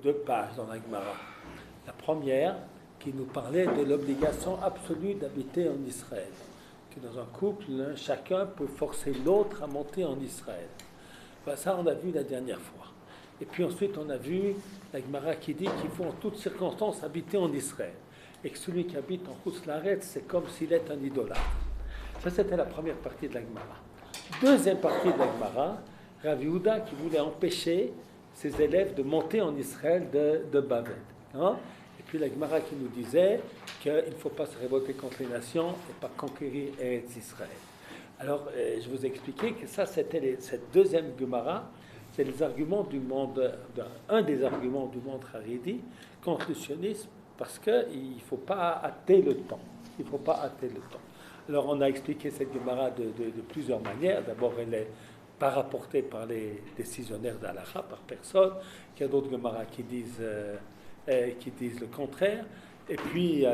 deux pages dans la Gemara. La première, qui nous parlait de l'obligation absolue d'habiter en Israël. Que dans un couple, chacun peut forcer l'autre à monter en Israël. Ben, ça, on a vu la dernière fois. Et puis ensuite, on a vu la Gemara qui dit qu'il faut en toutes circonstances habiter en Israël. Et que celui qui habite en Chutz-Laaretz, c'est comme s'il est un idolâtre. Ça, c'était la première partie de la Gemara. Deuxième partie de la Gemara, Rav Yehuda qui voulait empêcher ses élèves de monter en Israël de Babel. Hein? Et puis la Gemara qui nous disait qu'il ne faut pas se révolter contre les nations et pas conquérir Eretz Israël. Alors, je vous ai expliqué que ça, c'était cette deuxième Gemara, c'est les arguments du monde, un des arguments du monde haredi contre le sionisme, parce qu'il ne faut pas hâter le temps. Il ne faut pas hâter le temps. Alors, on a expliqué cette Gemara de plusieurs manières. D'abord, elle n'est pas rapportée par les décisionnaires d'Halacha, par personne. Il y a d'autres Gemara qui disent le contraire. Et puis,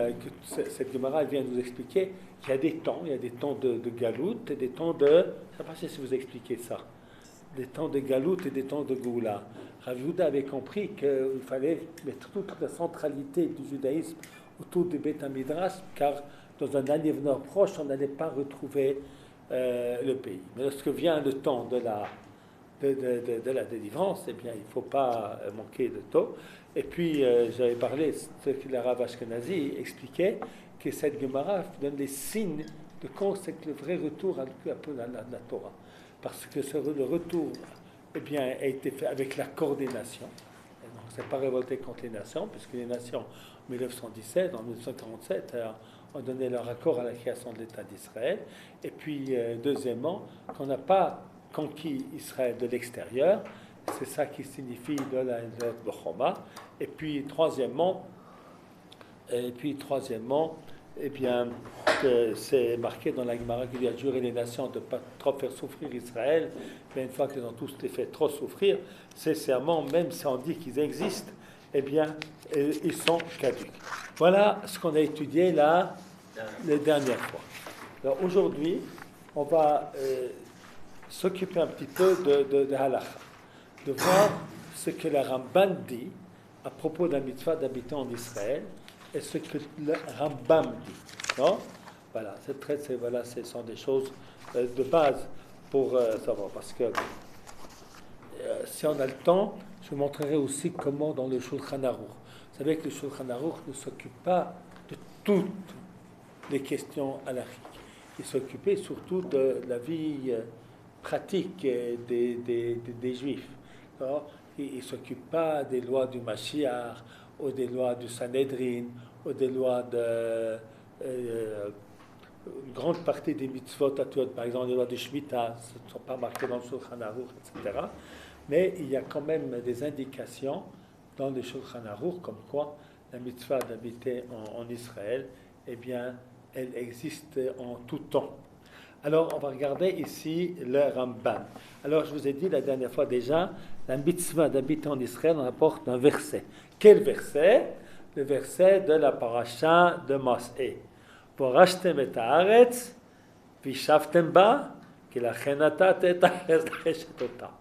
cette Gemara vient nous expliquer qu'il y a des temps. Il y a des temps de Galout et des temps de... Je ne sais pas si vous expliquez ça. Des temps de Galout et des temps de Goula. Rav Yehuda avait compris qu'il fallait mettre toute la centralité du judaïsme autour du Beth Midrash, car dans un avenir proche, on n'allait pas retrouver le pays. Mais lorsque vient le temps de la délivrance, eh bien, il ne faut pas manquer de tôt. Et puis, j'avais parlé, ce que le Rav Ashkenazi expliquait, que cette Gemara donne les signes de quand c'est que le vrai retour a un peu la Torah. Parce que le retour eh bien, a été fait avec l'accord des nations. Et donc, c'est pas révolté contre les nations, puisque les nations, en 1917, en 1947, ont donné leur accord à la création de l'État d'Israël. Et puis, deuxièmement, qu'on n'a pas conquis Israël de l'extérieur, c'est ça qui signifie de la Bochoma. Et puis, troisièmement, eh bien, c'est marqué dans la Gemara qu'il a juré les nations de ne pas trop faire souffrir Israël, mais une fois qu'ils ont tous les fait trop souffrir, ces serments, même si on dit qu'ils existent, eh bien, ils sont caducs. Voilà ce qu'on a étudié là, les dernières fois. Alors aujourd'hui, on va s'occuper un petit peu de Halakha, de voir ce que la Ramban dit à propos de la mitzvah d'habiter en Israël, et ce que le Rambam dit. Non? Voilà, ce sont des choses de base pour savoir. Parce que si on a le temps, je vous montrerai aussi comment dans le Shulchan Aruch. Vous savez que le Shulchan Aruch ne s'occupe pas de toutes les questions halachiques. Il s'occupait surtout de la vie pratique des Juifs. Il ne s'occupe pas des lois du Mashiach, ou des lois du Sanhedrin, ou des lois de... une grande partie des mitzvot, par exemple les lois de Shemitah, ne sont pas marquées dans le Shulchan Aruch, etc. Mais il y a quand même des indications dans le Shulchan Aruch, comme quoi la mitzvah d'habiter en Israël, eh bien, elle existe en tout temps. Alors, on va regarder ici le Ramban. Alors, je vous ai dit la dernière fois déjà, la mitzvah d'habiter en Israël, on apporte un verset. Quel verset? Le verset de la paracha de Mas'é. Vorashtem et haaretz, vishavtem ba, ki lachen atat et haaretz lachet ota.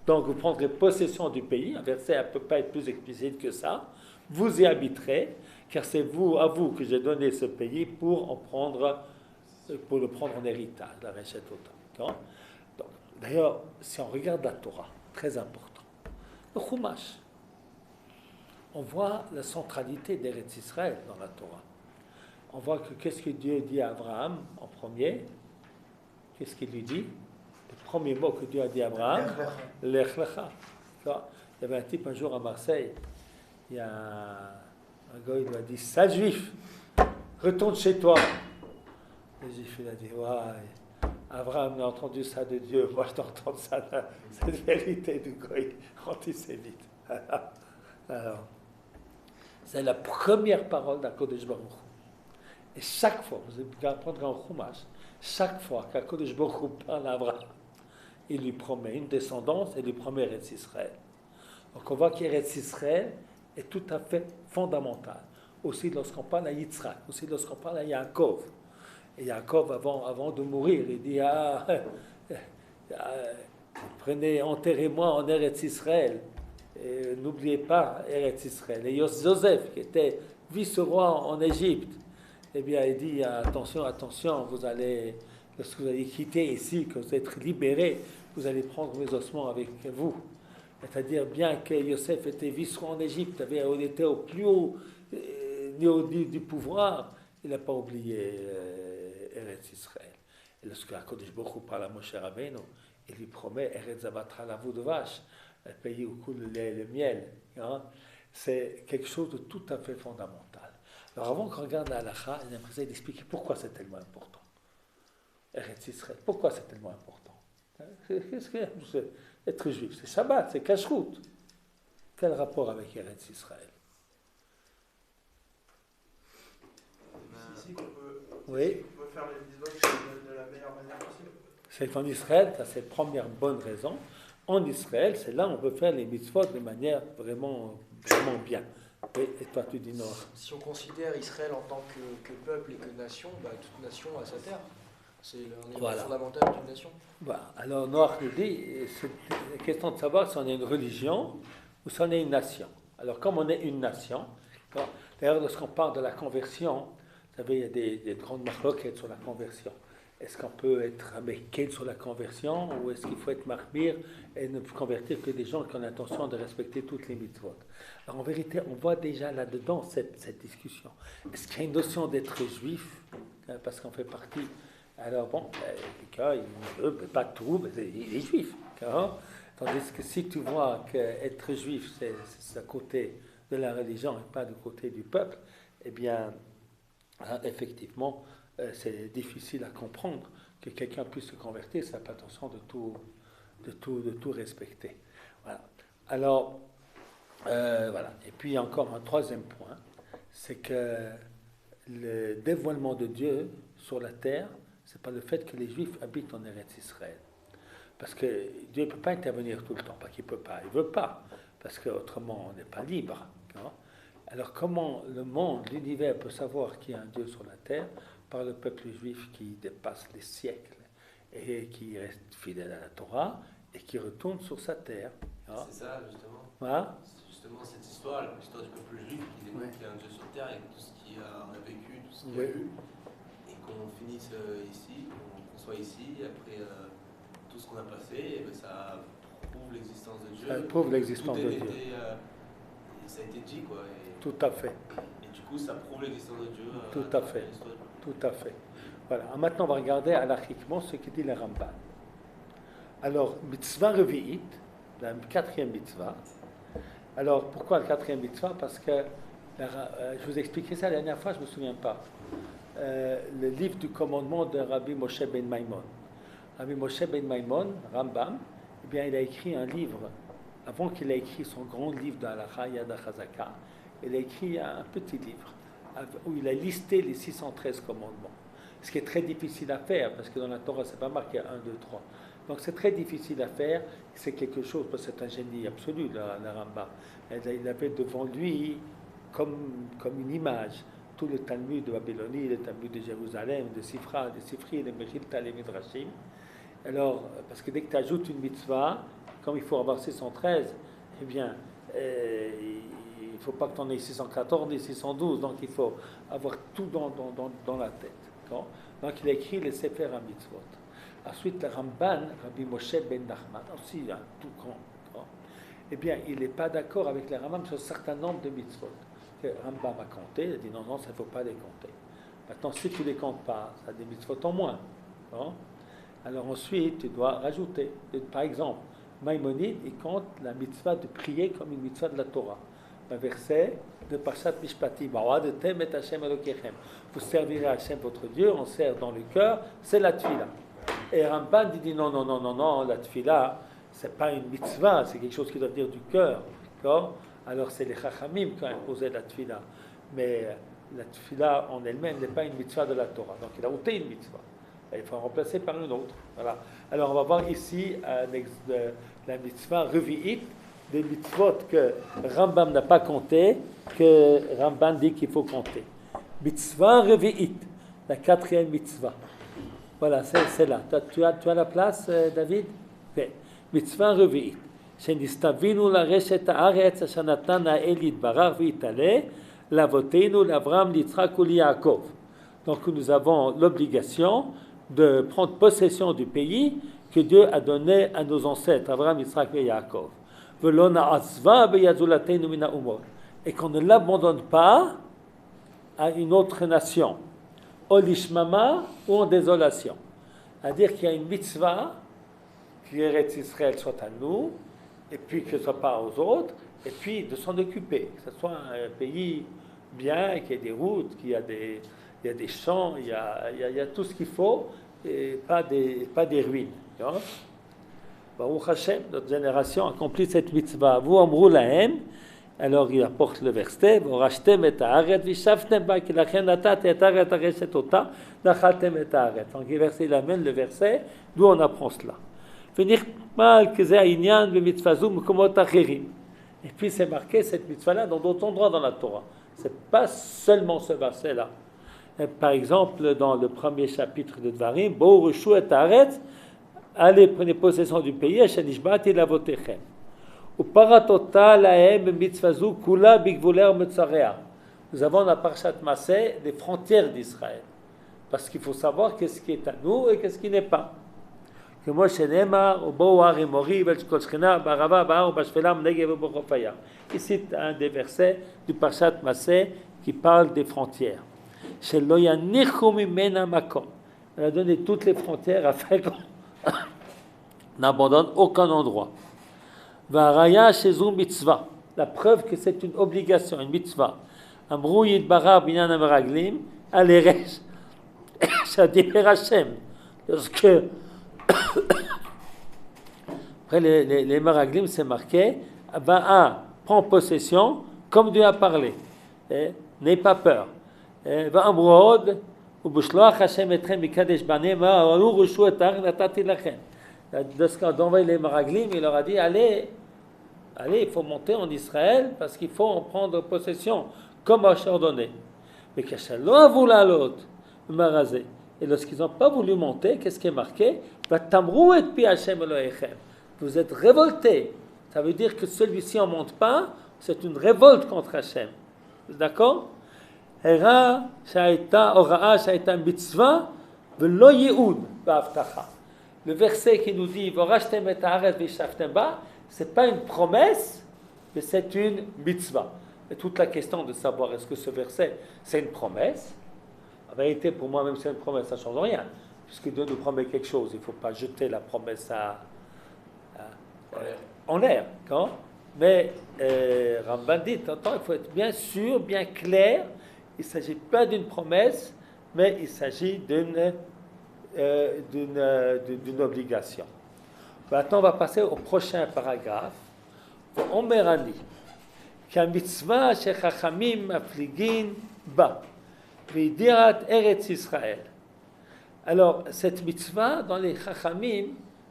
Donc, vous prendrez possession du pays. Un verset ne peut pas être plus explicite que ça. Vous y habiterez, car c'est à vous que j'ai donné ce pays pour le prendre en héritage, la lachet ota. Donc, d'ailleurs, si on regarde la Torah, très important, le Chumash, on voit la centralité d'Eretz Israël dans la Torah. On voit que qu'est-ce que Dieu dit à Abraham en premier? Qu'est-ce qu'il lui dit? Le premier mot que Dieu a dit à Abraham, Lech Lecha. Il y avait un type un jour à Marseille, il y a un gars, il lui a dit, sale juif, retourne chez toi. Le juif, il a dit, ouais, Abraham a entendu ça de Dieu, moi je dois entendre ça, cette vérité du goy antisémite. Alors, c'est la première parole d'Akadosh Baruch Hu. Et chaque fois, vous allez apprendre en Chumash, chaque fois qu'Akadosh Baruch Hu parle à Abraham, il lui promet une descendance et lui promet Eretz Israël. Donc on voit qu'Eretz Israël est tout à fait fondamental. Aussi lorsqu'on parle à Yitzhak, aussi lorsqu'on parle à Yaakov. Et Yaakov, avant de mourir, il dit prenez, enterrez-moi en Eretz Israël. N'oubliez pas Eretz Israël. Et Joseph, qui était vice-roi en Égypte, eh bien, il dit attention, attention, lorsque vous allez quitter ici, que vous êtes libérés, vous allez prendre mes ossements avec vous. C'est-à-dire, bien que Joseph était vice-roi en Égypte, il était au plus haut niveau du pouvoir, il n'a pas oublié Eretz Israël. Et lorsque HaKadosh Baruch Hu parle à Moshe Rabbeinu, il lui promet Eretz Zavatra la de vache, le pays où coule le lait et le miel. Hein? C'est quelque chose de tout à fait fondamental. Alors avant qu'on regarde la halakha, il aimerait d'expliquer pourquoi c'est tellement important. Eretz Israël, pourquoi c'est tellement important? Qu'est-ce que c'est être juif? C'est Shabbat, c'est Kashrut. Quel rapport avec Eretz Israël? Ici qu'on peut, oui. On peut faire les mitzvot de la meilleure manière possible. C'est qu'en Israël, ça c'est la première bonne raison. En Israël, c'est là où on peut faire les mitzvot de manière vraiment bien. Oui, et toi tu dis non. Si on considère Israël en tant que peuple et que nation, toute nation a sa terre. C'est l'élément fondamental d'une nation. Voilà. Alors Noach nous dit, c'est la question de savoir si on est une religion ou si on est une nation. Alors comme on est une nation, d'ailleurs lorsqu'on parle de la conversion, vous savez, il y a des grandes marloquettes sur la conversion. Est-ce qu'on peut être américain sur la conversion ou est-ce qu'il faut être marmire et ne convertir que des gens qui ont l'intention de respecter toutes les mitzvot? Alors en vérité, on voit déjà là-dedans cette discussion. Est-ce qu'il y a une notion d'être juif, parce qu'on fait partie? Alors bon, quelqu'un, il ne veut pas tout, mais il est juif. Tandis que si tu vois qu'être juif, c'est à côté de la religion et pas du côté du peuple, eh bien, effectivement, c'est difficile à comprendre que quelqu'un puisse se convertir, ça n'a pas attention de tout respecter. Voilà. Alors, voilà. Et puis encore un troisième point, c'est que le dévoilement de Dieu sur la terre, c'est pas le fait que les Juifs habitent en Eretz Israël. Parce que Dieu ne peut pas intervenir tout le temps, pas qu'il ne peut pas, il ne veut pas, parce qu'autrement on n'est pas libre. Non? Alors comment le monde, l'univers peut savoir qu'il y a un Dieu sur la terre? Par le peuple juif qui dépasse les siècles et qui reste fidèle à la Torah et qui retourne sur sa terre. Hein? C'est ça, justement. Hein? C'est justement cette histoire, l'histoire du peuple juif qui démontre qu'il y a un Dieu sur terre et tout ce qu'il a vécu, tout ce qu'il a eu, et qu'on finisse ici, qu'on soit ici, après tout ce qu'on a passé, et ben ça prouve l'existence de Dieu. Ça prouve l'existence de Dieu. Ça a été dit, quoi. Tout à fait. Et du coup, ça prouve l'existence de Dieu. Tout à fait. Tout à fait. Voilà. Maintenant, on va regarder halachiquement ce que dit le Ramban. Alors, mitzvah revi'it, la quatrième mitzvah. Alors, pourquoi la quatrième mitzvah? Parce que, je vous ai expliqué ça la dernière fois, je ne me souviens pas. Le livre du commandement de Rabbi Moshe ben Maimon. Rabbi Moshe ben Maimon, Rambam, eh bien, il a écrit un livre, avant qu'il ait écrit son grand livre de Halacha Yad HaChazaka, il a écrit un petit livre où il a listé les 613 commandements. Ce qui est très difficile à faire, parce que dans la Torah, c'est pas marqué 1, 2, 3. Donc c'est très difficile à faire, c'est quelque chose, parce que c'est un génie absolu, le Rambam. Il avait devant lui, comme une image, tout le Talmud de Babylonie, le Talmud de Jérusalem, de Sifra, de Sifri, de Mechilta, les Midrashim. Alors, parce que dès que tu ajoutes une mitzvah, comme il faut avoir 613, eh bien, il ne faut pas que tu en aies 614 ni 612, donc il faut avoir tout dans la tête. D'accord? Donc il a écrit les Sefer HaMitzvot. Ensuite, le Ramban, Rabbi Moshe ben Nachman, aussi un tout grand, eh bien, il n'est pas d'accord avec le Rambam sur un certain nombre de mitzvot. Le Rambam a compté, il a dit non, ça ne faut pas les compter. Maintenant, si tu ne les comptes pas, ça a des mitzvot en moins. Non? Alors ensuite, tu dois rajouter. Par exemple, Maïmonide, il compte la mitzvah de prier comme une mitzvah de la Torah. Un verset de Parshat Mishpatim. Vous servirez à Hashem votre Dieu, on sert dans le cœur, c'est la tfila. Et Ramban dit non, la tfila, c'est pas une mitzvah, c'est quelque chose qui doit venir du cœur. D'accord? Alors c'est les chachamim qui ont imposé la tfila. Mais la tfila en elle-même n'est pas une mitzvah de la Torah. Donc il a ôté une mitzvah. Il faut en remplacer par une autre. Voilà. Alors on va voir ici la mitzvah revi'it, des mitzvot que Rambam n'a pas compté, que Ramban dit qu'il faut compter. Mitzvah revi'it, la quatrième mitzvah. Voilà, c'est là. Tu as la place, David? Okay. Mitzvah revi'it. שנסתווינו לרשת הארץ אשר נתן האל יתברך ויתעלה לאבותינו לאברהם ליצחק וליעקב. Donc nous avons l'obligation de prendre possession du pays que Dieu a donné à nos ancêtres Abraham, Yitzhak et Yaakov. ולא נעזבה ביזולתנו מן האומות. Et qu'on ne l'abandonne pas à une autre nation, au lishmama ou en désolation. C'est-à-dire qu'il y a une mitzvah, que Eretz Israël soit à nous, et puis que ce ne soit pas aux autres, et puis de s'en occuper, que ce soit un pays bien, qu'il y ait des routes, qu'il y a des champs, il y a tout ce qu'il faut, et pas des ruines. Baruch Hashem, notre génération accomplit cette mitzvah. Vous amrou lahem. Alors il apporte le verset, donc le verset il amène le verset, d'où on apprend cela. Et puis c'est marqué cette mitzvah-là dans d'autres endroits dans la Torah. Ce n'est pas seulement ce verset-là. Par exemple, dans le premier chapitre de Dvarim, allez, prenez possession du pays, nous avons la Parshat Maseh des frontières d'Israël. Parce qu'il faut savoir qu'est-ce qui est à nous et qu'est-ce qui n'est pas. Ici, un des versets du Parshat Maseh qui parle des frontières. Elle a donné toutes les frontières afin qu'on n'abandonne aucun endroit. Varaya shezu mitzvah. La preuve que c'est une obligation, une mitzvah. Amrou yidbara binyan ameraglim aleresh shadiber Hashem. Parce que après les meraglim c'est marqué, va prends possession comme Dieu a parlé. N'aie pas peur. Va amrood ubushloach Hashem etrem mikadesh banema alu rushu etar natati lachem. Lorsqu'on a envoyé les Meraglim, il leur a dit allez, il faut monter en Israël parce qu'il faut en prendre possession, comme Hachem ordonné. Mais Kachalot a voulu l'autre, Marazé. Et lorsqu'ils n'ont pas voulu monter, qu'est-ce qui est marqué? Vous êtes révoltés. Ça veut dire que celui-ci n'en monte pas, c'est une révolte contre Hachem. D'accord? Hera, Shaita, Ora'a, Shaita, Mitzvah, Velo Yehoud, Ba'avtacha. Le verset qui nous dit ce n'est pas une promesse, mais c'est une mitzvah. Et toute la question de savoir est-ce que ce verset c'est une promesse. En vérité, pour moi, même si c'est une promesse, ça ne change rien. Puisque Dieu nous promet quelque chose, il ne faut pas jeter la promesse en l'air. Mais Ramban dit, il faut être bien sûr, bien clair. Il ne s'agit pas d'une promesse, mais il s'agit d'une obligation. Maintenant, on va passer au prochain paragraphe. Omerani, qu'un mitzvah chez Chachamim afligin ba, v'idirat Eretz Israël. Alors, cette mitzvah, dans les Chachamim,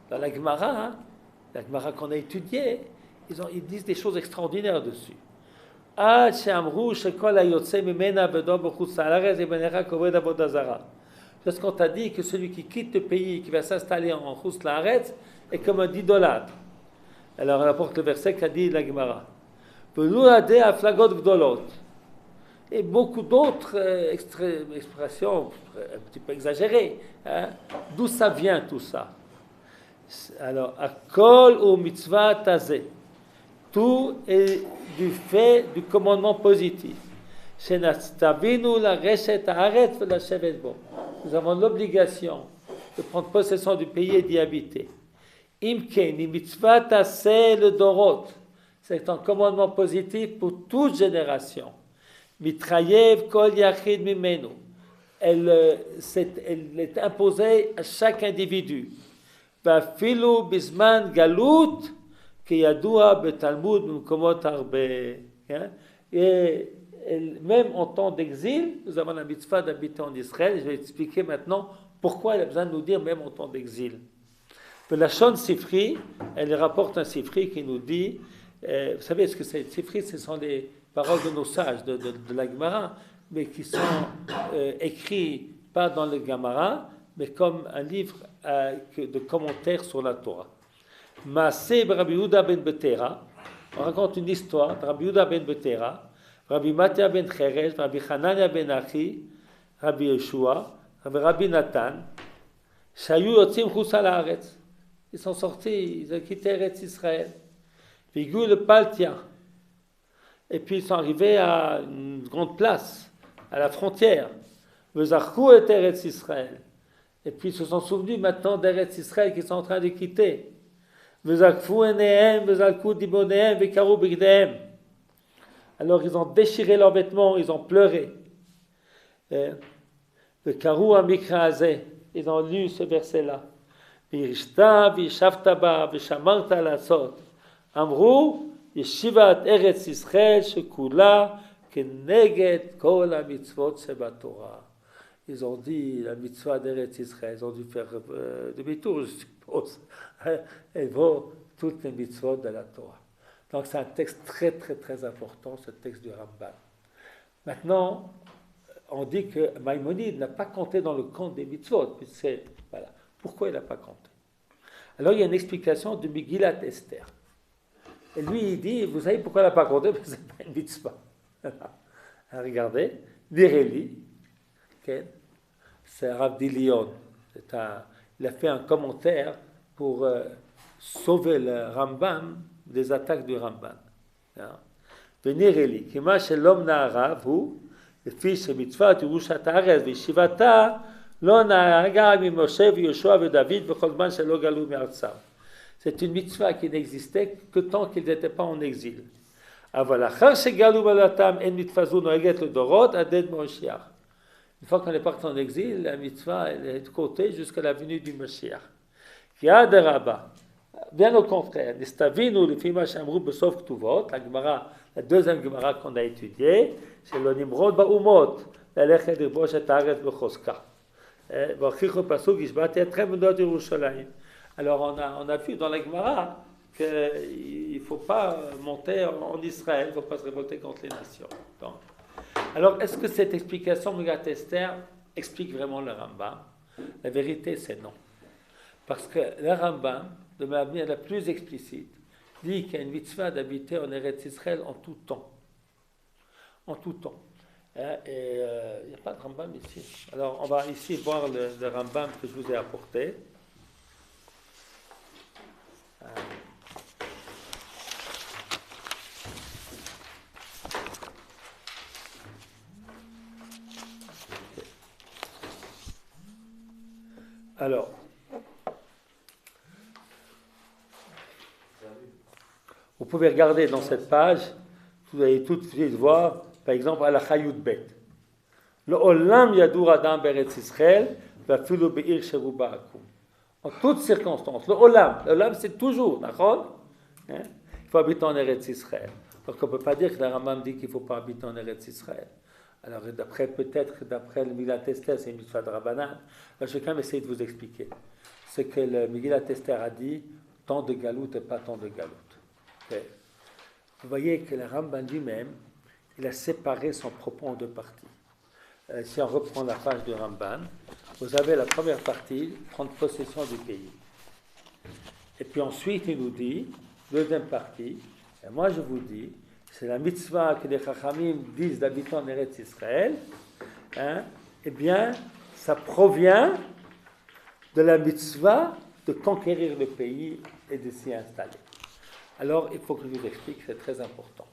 dans la Gemara qu'on a étudiée, ils disent des choses extraordinaires dessus. Ad she'amru shekol hayotze mimena v'do b'chutz ha'aretz ibanecha koved avodah zara. Lorsqu'on t'a dit que celui qui quitte le pays, qui va s'installer en Chutz La'aretz, est comme un idolâtre. Alors on apporte le verset qu'a dit la Gemara. Et beaucoup d'autres expressions un petit peu exagérées. D'où ça vient tout ça? Alors, Akol ou mitzvah tazé. Tout est du fait du commandement positif. Shenastavinu la reshet haaretz ve'lashevet bo. Nous avons l'obligation de prendre possession du pays et d'y habiter. Imken, mitzvah taseh le dorot. C'est un commandement positif pour toute génération. Mitrayev kol yachid mimenu. Elle est imposée à chaque individu. Vafilu bisman galut ki yadua betalmud mumkomot harbe. Et même en temps d'exil, nous avons la mitzvah d'habiter en Israël. Je vais expliquer maintenant pourquoi il a besoin de nous dire même en temps d'exil. La Shon Sifri, elle rapporte un Sifri qui nous dit, vous savez ce que c'est? Sifri, ce sont les paroles de nos sages, de la Gemara, mais qui sont écrits pas dans le Gemara, mais comme un livre de commentaires sur la Torah. Maaseh Rabbi Yehuda ben Betera. On raconte une histoire de Rabbi Yehuda ben Betera, Rabbi Matia ben Cheresh, Rabbi Hanania ben Achi, Rabbi Yeshua, Rabbi Nathan, Shayu Yotzim Chutz Haaretz. Ils sont sortis, ils ont quitté Eretz Israël. Vigou le Paltia. Et puis ils sont arrivés à une grande place, à la frontière. Vezarkou et Eretz Israël. Et puis ils se sont souvenus maintenant d'Eretz Israël qu'ils sont en train de quitter. Vezakfou enehem, vezalkou dibonehem, vekaru bigdehem. Alors ils ont déchiré leurs vêtements, ils ont pleuré. Vekaru amikra hazeh. Ils ont lu ce verset-là. Virishta, vishavta ba, vishamarta lasot. Amrou, yeshivat Eretz Israël, shekula, keneged kol ha-mitzvot shebatorah. Ils ont dit la mitzvah d'Eretz Israël, ils ont dû faire demi-tour, je suppose. Elle vaut toutes les mitzvot de la Torah. Donc c'est un texte très très très important, ce texte du Rambam. Maintenant, on dit que Maïmonide n'a pas compté dans le compte des mitzvot. Voilà. Pourquoi il n'a pas compté? Alors il y a une explication de Megillat Esther. Et lui il dit, vous savez pourquoi il n'a pas compté? Parce que ce n'est pas une mitzvah. Regardez, Direli, c'est Rav Dilion. Il a fait un commentaire pour sauver le Rambam des attaques du Rambam. Venireli, Kima Shelom Na'arav, לפי שמצוות ירושת הארץ וישיבתה לא נהגה ממשה ויהושע ודוד בכל זמן שלא גלו מארצם. C'est une mitzvah qui n'existait que tant qu'ils n'étaient pas en exil. אבל אחר שגלו מולדתם אין מצווה זו נוהגת לדורות עד עד משיח. Une fois qu'on est parti en exil, la mitzvah elle est de côté jusqu'à la venue du Mashiach. כי אדרבה, bien au contraire, נסתווינו לפי מה שאמרו בסוף כתובות, la deuxième Gemara qu'on a étudiée, c'est le Nimrod Ba'umot, ללכת לכבוש את הארץ בחוזקה. והוכיחו פסוק, השבעתי אתכם בנות ירושלים. Alors on a vu dans la Gemara qu'il ne faut pas monter en Israël, il ne faut pas se révolter contre les nations. Donc, alors est-ce que cette explication Megillat Esther explique vraiment le Rambam? La vérité c'est non. Parce que le Rambam, de manière la plus explicite, dit qu'il y a une mitzvah d'habiter en Eretz Israël en tout temps. En tout temps. Et il n'y a pas de Rambam ici. Alors on va ici voir le Rambam que je vous ai apporté. Alors, vous pouvez regarder dans cette page, vous allez tout de suite voir, par exemple, à la Chayut Bet. Le Olam Yadur Adam Beretz Israël, Vafilu Be'ir Sheruba Akum. En toutes circonstances, le Olam c'est toujours, d'accord? Il faut habiter en Eretz Israël. Donc on ne peut pas dire que le Rambam dit qu'il ne faut pas habiter en Eretz Israël. Alors d'après le Megillat Esther, c'est une mitzvah de Rabbanan. Je vais quand même essayer de vous expliquer. C'est que le Megillat Esther a dit tant de galout et pas tant de galout. Okay. Vous voyez que le Rambam lui-même, il a séparé son propos en deux parties. Si on reprend la page du Rambam, vous avez la première partie, prendre possession du pays. Et puis ensuite, il nous dit, deuxième partie, et moi je vous dis, c'est la mitzvah que les Chachamim disent d'habiter en Eretz Israël, eh bien, ça provient de la mitzvah de conquérir le pays et de s'y installer. Alors, il faut que je vous explique, c'est très important.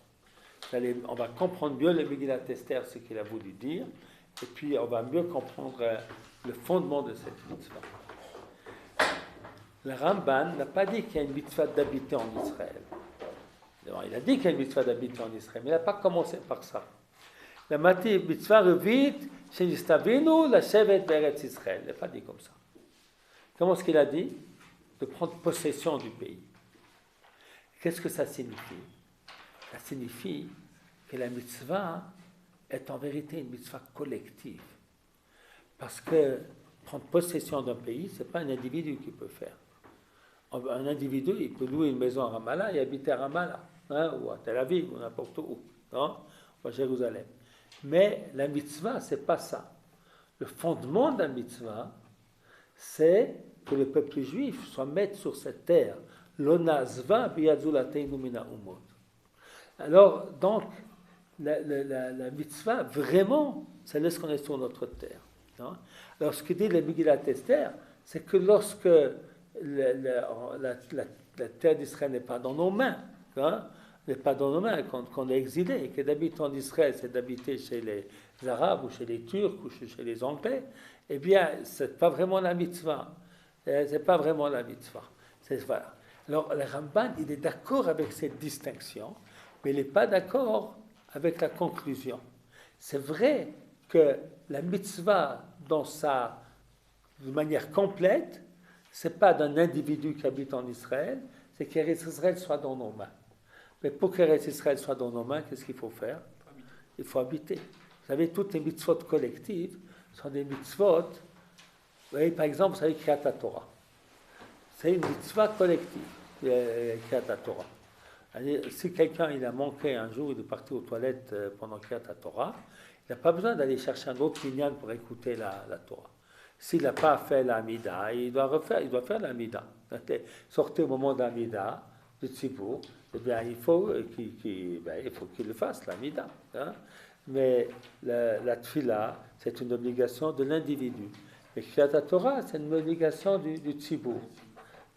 On va comprendre mieux le Megillat Esther, ce qu'il a voulu dire, et puis on va mieux comprendre le fondement de cette mitzvah. Le Ramban n'a pas dit qu'il y a une mitzvah d'habiter en Israël. Il a dit qu'il y a une mitzvah d'habiter en Israël, mais il n'a pas commencé par ça. La mitzvah revit, shenistavinu la shevet beretz Israël. Il n'a pas dit comme ça. Comment est-ce qu'il a dit? De prendre possession du pays. Qu'est-ce que ça signifie? Ça signifie que la mitzvah est en vérité une mitzvah collective. Parce que prendre possession d'un pays, ce n'est pas un individu qui peut faire. Un individu, il peut louer une maison à Ramallah et habiter à Ramallah, ou à Tel Aviv, ou n'importe où, ou à Jérusalem. Mais la mitzvah, ce n'est pas ça. Le fondement de la mitzvah, c'est que le peuple juif soit maître sur cette terre L'onazva biyadzulateinu mina umot. Alors, donc, la mitzvah, vraiment, ça laisse qu'on est sur notre terre. Hein? Alors, ce que dit le Megillat Esther, c'est que lorsque la terre d'Israël n'est pas dans nos mains, hein, n'est pas dans nos mains, qu'on est exilé, et que d'habiter en Israël, c'est d'habiter chez les Arabes, ou chez les Turcs, ou chez les Anglais, eh bien, c'est pas vraiment la mitzvah. C'est pas vraiment la mitzvah. Voilà. Alors, le Ramban, il est d'accord avec cette distinction, mais il n'est pas d'accord avec la conclusion. C'est vrai que la mitzvah, de manière complète, c'est pas d'un individu qui habite en Israël, c'est qu'Eretz Israël soit dans nos mains. Mais pour qu'Eretz Israël soit dans nos mains, qu'est-ce qu'il faut faire? Il faut habiter. Vous savez, toutes les mitzvot collectives sont des mitzvot. Vous voyez, par exemple, vous savez, Kriyat Torah. C'est une mitzvah collective, Kriyat Torah. Si quelqu'un il a manqué un jour, il est parti aux toilettes pendant Kriyat Torah, il n'a pas besoin d'aller chercher un autre minyan pour écouter la Torah. S'il n'a pas fait l'Amida, il doit faire l'Amida. Sortez au moment de l'Amida, du Tzibour, eh bien, il faut qu'il le fasse, l'Amida. Hein? Mais la Tfila, c'est une obligation de l'individu. Mais Kriyat Torah, c'est une obligation du Tzibour.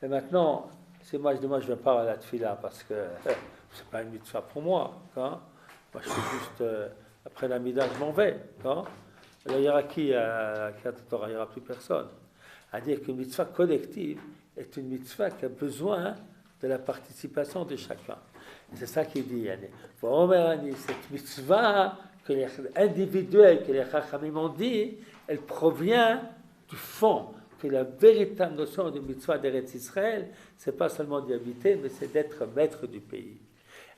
Et maintenant, si moi je dis, moi je ne viens pas à la Tfila parce que c'est pas une mitzvah pour moi. Hein? Moi je suis juste, après la Mida, je m'en vais. Hein? Alors il y aura qui à Kriyat Torah? Il n'y aura plus personne. À dire qu'une mitzvah collective est une mitzvah qui a besoin de la participation de chacun. Et c'est ça qu'il dit. Cette mitzvah que les individuels, que les Chachamim ont dit, elle provient du fond. Que la véritable notion de mitzvah d'Eretz Israël, c'est pas seulement d'y habiter, mais c'est d'être maître du pays.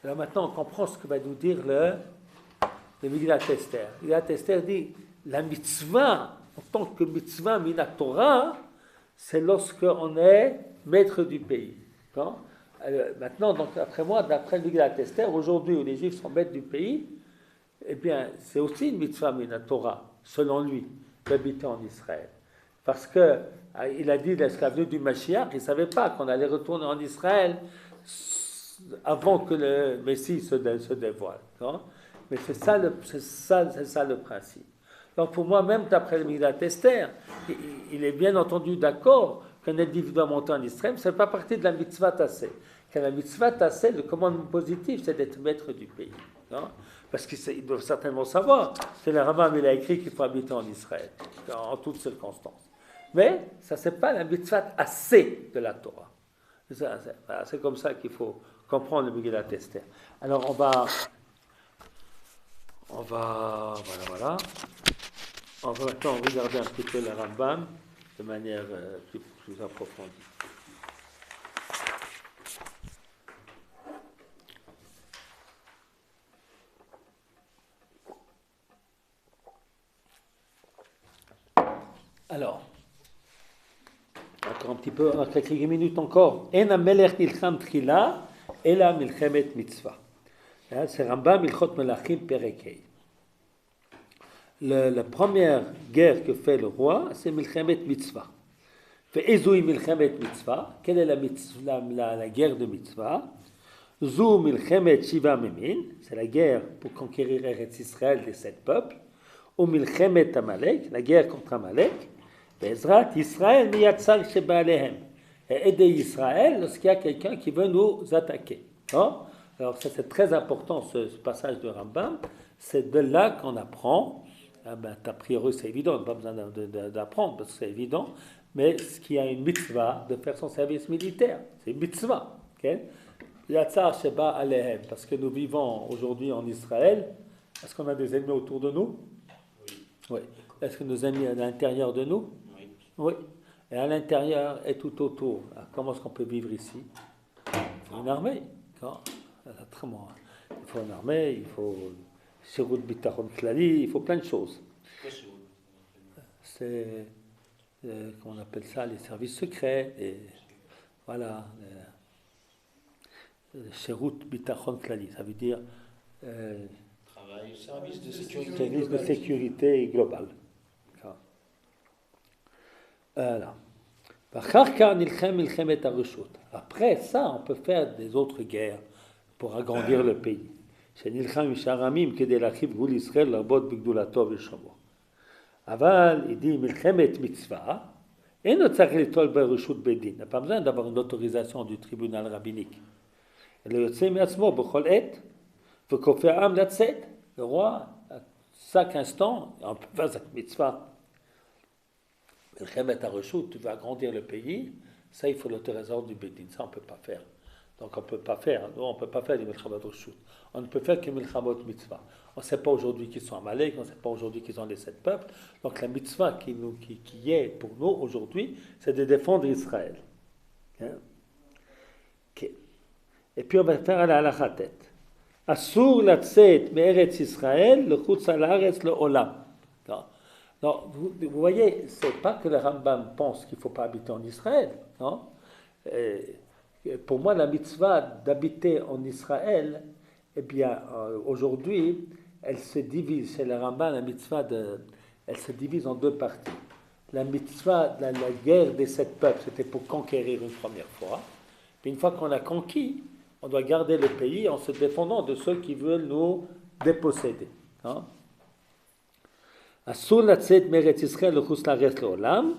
Alors maintenant, on comprend ce que va nous dire le Megillat Esther. Le Megillat Esther dit, la mitzvah, en tant que mitzvah mina Torah, c'est lorsqu'on est maître du pays. Maintenant, donc, d'après le Megillat Esther, aujourd'hui où les Juifs sont maîtres du pays, eh bien, c'est aussi une mitzvah mina Torah, selon lui, d'habiter en Israël. Parce qu'il a dit, lorsqu'il est venu du Mashiach, il ne savait pas qu'on allait retourner en Israël avant que le Messie se dévoile. Non? Mais c'est ça le principe. Donc pour moi, même d'après le Megillat Esther, il est bien entendu d'accord qu'un individu doit monter en Israël, ça ne fait pas partie de la mitzvah tassée. Car la mitzvah tassée, le commandement positif, c'est d'être maître du pays. Non? Parce qu'ils doivent certainement savoir que le Rambam il a écrit qu'il faut habiter en Israël, en toutes circonstances. Mais ça, c'est pas la mitzvah assez de la Torah. C'est comme ça qu'il faut comprendre le Megillat Esther. Alors, on va, voilà. On va maintenant regarder un petit peu le Rambam de manière plus approfondie. Alors, encore un petit peu, quelques minutes encore. En amelech nilcham tchila, ela milchemet mitzvah. C'est Rambam Ilchot Melachim Perekei. La première guerre que fait le roi, c'est milchemet mitzvah. Fait ezoui milchemet mitzvah. Quelle est la guerre de mitzvah? Zou milchemet shiva memin. C'est la guerre pour conquérir Eretz Israël des 7 peuples. Ou milchemet Amalek, la guerre contre Amalek. Bezrat Israël miyatzar sheba alehem. Et aider Israël lorsqu'il y a quelqu'un qui veut nous attaquer. Non? Alors ça c'est très important ce passage de Rambam. C'est de là qu'on apprend. A priori c'est évident, on n'a pas besoin d'apprendre parce que c'est évident. Mais ce qui a une mitzvah de faire son service militaire, c'est une mitzvah. Yatzar sheba alehem. Parce que nous vivons aujourd'hui en Israël. Est-ce qu'on a des ennemis autour de nous? Oui. Est-ce que nos ennemis à l'intérieur de nous? Oui. Et à l'intérieur et tout autour. Comment est-ce qu'on peut vivre ici? Il faut une armée. Il faut une armée, il faut Shirut Bitachon Klali, il faut plein de choses. C'est, comment on appelle ça, les services secrets. Et, voilà. Shirut Bitachon Klali, ça veut dire service de sécurité globale. Voilà. Après ça, on peut faire des autres guerres pour agrandir le pays. Aval, il dit milchemet mitzvah, et ne tzarich litol bereshut bedin. Il n'a pas besoin d'avoir une autorisation du tribunal rabbinique. Le yotze miatzmo b'chol et, v'kofei ha'am latzet. Le roi, à chaque instant, on peut faire cette mitzvah. Milchemet hareshut, tu veux agrandir le pays, ça il faut l'autorisation du bedin. Ça on ne peut pas faire. Donc on ne peut pas faire. Non, on ne peut pas faire des milchamot reshut. On ne peut faire que milchamot mitzvah. On ne sait pas aujourd'hui qu'ils sont Amalek, on ne sait pas aujourd'hui qu'ils ont les 7 peuples. Donc la mitzvah qui est pour nous aujourd'hui, c'est de défendre Israël. Hein? Okay. Et puis on va faire à la halachatet. Asur latzet me'eretz Israël, le chutz ha'laaretz le olam. Non, vous voyez, c'est pas que le Rambam pense qu'il ne faut pas habiter en Israël. Non? Pour moi, la mitzvah d'habiter en Israël, eh bien, aujourd'hui, elle se divise, chez le Rambam, la mitzvah, elle se divise en 2 parties. La mitzvah, la guerre des 7 peuples, c'était pour conquérir une première fois. Puis une fois qu'on a conquis, on doit garder le pays en se défendant de ceux qui veulent nous déposséder. Hein? Asur latzet meretz Israël le chutz laaretz le'olam,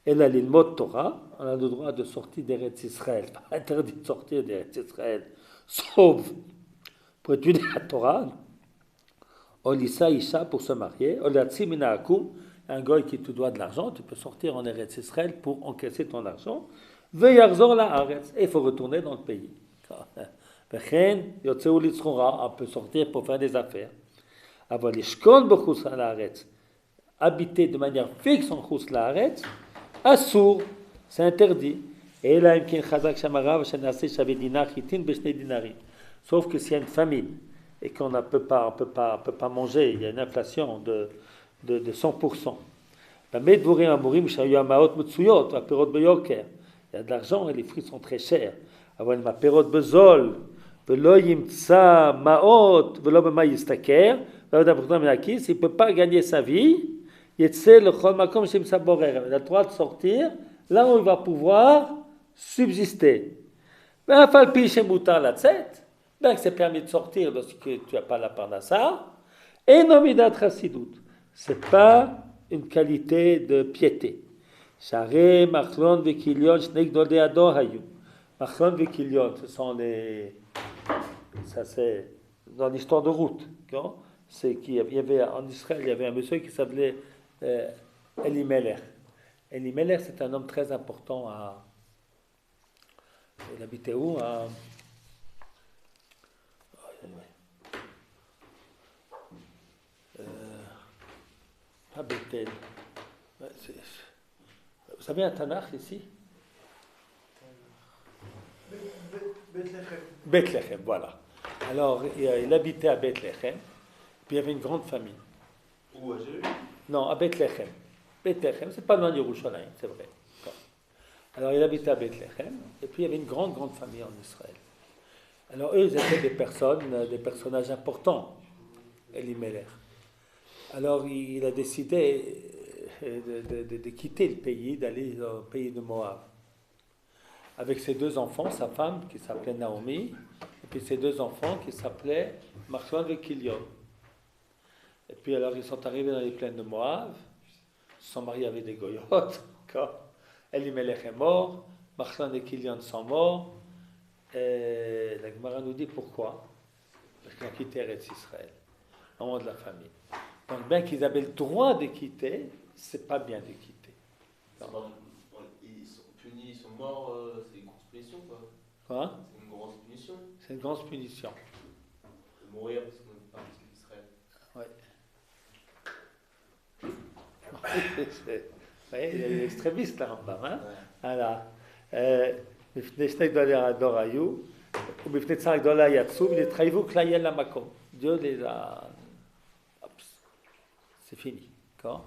אלא ללמוד תורה, on a le droit de sortir d'Eretz Israël, pas interdit de sortir d'Eretz Israël, sauf pour étudier la Torah, Olissa Isha pour se marier, Olatsi Minaakum, un goy qui te doit de l'argent, tu peux sortir en Eretz Israël pour encaisser ton argent, Veyarzor la Haaretz, et il faut retourner dans le pays. Vechen, Yotzeu Litzchora, on peut sortir pour faire des affaires. Aval Ishkon b'chutz ha'laaretz, habiter de manière fixe en chutz laaretz, Assour, c'est interdit. Et là, sauf que s'il y a une famine et qu'on ne peut pas manger, il y a une inflation de 100%. Il y a de l'argent et les fruits sont très chers. Il ne peut pas gagner sa vie. Il a le droit de sortir là où il va pouvoir subsister. Bien que c'est permis de sortir lorsque tu n'as pas la parnassa, et nomidat chasidut. Ce n'est pas une qualité de piété. Share, Machlon, Vekilion, Shnei Gdolei Hador hayu. Machlon, Vekilion, ce sont les. Ça, c'est dans l'histoire de Ruth. C'est qu'il y avait en Israël, il y avait un monsieur qui s'appelait Elimelech. Elimelech, c'est un homme très important il habitait où? Pas Bethel. Vous savez un Tanakh ici? Bethléem. Bethléem, voilà. Alors, il habitait à Bethléem, puis il y avait une grande famille. Où à Jérusalem? Non, à Bethléem. Bethléem, c'est pas loin de Yerushalayim, c'est vrai. Alors, il habitait à Bethléem, et puis il y avait une grande famille en Israël. Alors, eux, ils étaient des personnages importants, Elimelech. Alors, il a décidé de quitter le pays, d'aller au pays de Moab. Avec ses 2 enfants, sa femme, qui s'appelait Naomi, et puis ses 2 enfants, qui s'appelaient Machlon et Kilion. Et puis alors, ils sont arrivés dans les plaines de Moab, ils se sont mariés avec des goyotes. Elimelech est mort, Machlon et Kilion sont morts. Et la Gemara nous dit pourquoi. Parce qu'ils ont quitté Eretz Israël, au moment de la famine. Donc, bien qu'ils avaient le droit de quitter, c'est pas bien de quitter. Ils sont punis, ils sont morts, c'est une grosse punition, quoi. Quoi? C'est une grosse punition. C'est une grosse punition. De mourir parce qu'on n'est pas parti d'Israël. Ouais. Vous voyez, il est extrémiste, là, Rambam. Hein? Ouais. Voilà. Dieu les a. C'est fini. D'accord?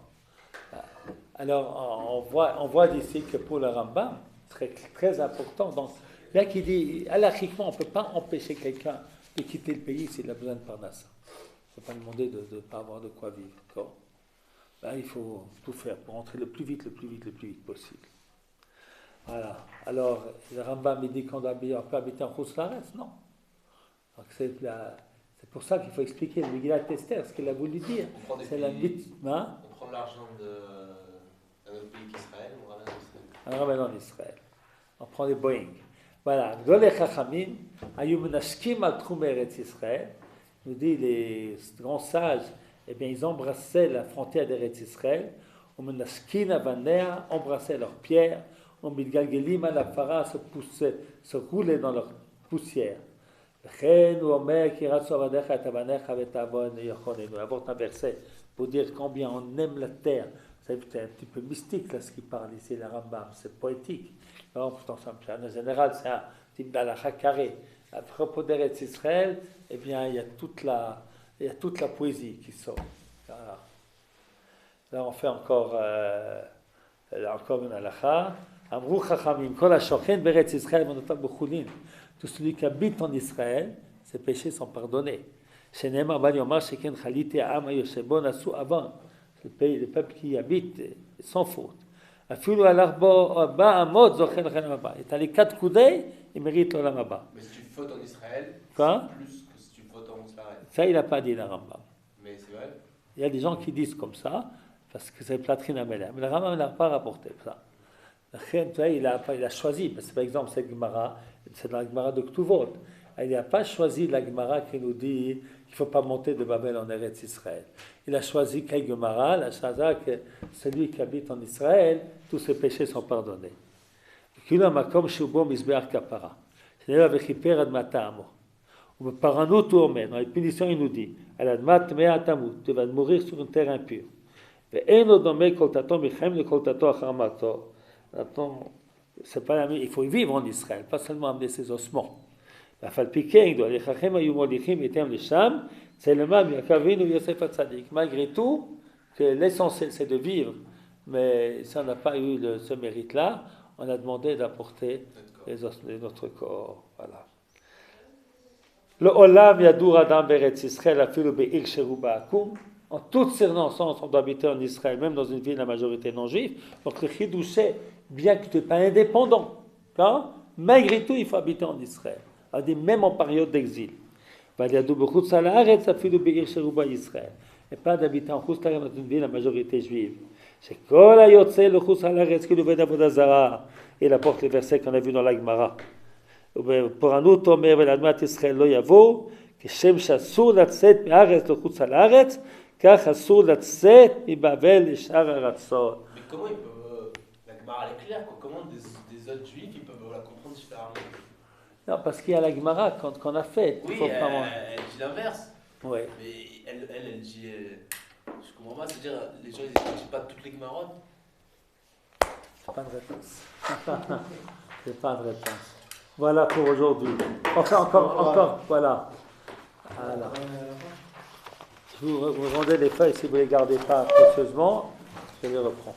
Alors, on voit d'ici que pour le Rambam, très, très important, donc, là qui dit, halachiquement, on ne peut pas empêcher quelqu'un de quitter le pays s'il a besoin de parnassa. Il ne faut pas demander de ne pas avoir de quoi vivre. D'accord? Là, il faut tout faire pour rentrer le plus vite possible. Voilà. Alors, le Rambam il dit qu'on peut habiter en Khutz Laaretz, non. Donc c'est pour ça qu'il faut expliquer le Megillat Esther, ce qu'il a voulu dire. C'est la mitzvah. On prend l'argent d'un autre pays qu'Israël, on ramène en Israël. On ramène en Israël. On prend des Boeing. Voilà. Gdolei Chachamim, Hayu Menashkim al Tchum Eretz Israël. Nous dit les grands sages, eh bien, ils embrassaient la frontière d'Eretz Israël. On Menashkin Avanea, embrassaient leurs pierres. On Midgalgelim al Afara, se roulaient dans leur poussière. Apporte un verset pour dire combien on aime la terre. C'est un petit peu mystique là, ce qu'il parle ici, le Rambam, c'est poétique. En général, c'est un type d'halakha carré. À propos d'Eretz Israël, eh bien, il y a toute la poésie qui sort. Voilà. Là, on fait encore une halakha. Amrou chachamim, kol ha-shochen beretz Israël, monotam b'chulin. Tout celui qui habite en Israël, ses péchés sont pardonnés. Shenemar bal yomar sheken chalite ha'am hayoshev nasu avant. Le peuple qui y habite, sans faute. Afilu alach bo ba amot zochen l'chem haba. Et à les 4 coudées, il mérite l'olam haba. Mais si tu fautes en Israël, quoi? C'est plus que si tu fautes en Israël. Ça, il n'a pas dit le Rambam. Mais c'est vrai. Il y a des gens qui disent comme ça, parce que c'est Platrine Améler. Mais le Rambam n'a pas rapporté ça. Il a choisi, parce que par exemple, cette Gemara, c'est dans la Gemara de Ktuvot. Il n'a pas choisi la Gemara qui nous dit qu'il ne faut pas monter de Babel en Eretz Israël. Il a choisi quelle Gemara, la Shaza, que celui qui habite en Israël, tous ses péchés sont pardonnés. Dans les punitions, il nous dit, tu vas mourir sur une terre impure. C'est pas la même. Il faut vivre en Israël, pas seulement amener ses ossements. Malgré tout, que l'essentiel c'est de vivre, mais si on n'a pas eu ce mérite-là, on a demandé d'apporter les os de notre corps. Voilà. Le olam yadur adam beretz Israël afilu be'ir sheruba akum. En toute circonstance, on doit habiter en Israël, même dans une ville, la majorité non juive. Donc le chidouché, bien que tu n'es pas indépendant, hein, malgré tout, il faut habiter en Israël. Même en période d'exil. Et pas d'habiter en Chutz Laaretz, dans une ville, la majorité juive. Il apporte les versets qu'on a vus dans la Gemara. Poranut omer ve'ladmat Israël lo yavo, כשם שאסור לצאת מהארץ לחוץ על הארץ, כך אסור לצאת מבבל לשאר הארצות. Mais comment ils peuvent... la Gemara elle est claire, quoi. Comment des autres juifs ils peuvent la comprendre différemment? Non, parce qu'il y a la Gemara qu'on a faite. Oui, elle dit l'inverse. Oui. Mais elle dit... je comprends pas, c'est-à-dire les gens ils n'étudient pas toutes les Gemarotes. C'est pas une réponse. C'est pas une réponse. Voilà pour aujourd'hui. Enfin, encore, voilà. Alors, je vous rendez les feuilles si vous ne les gardez pas précieusement, je les reprends.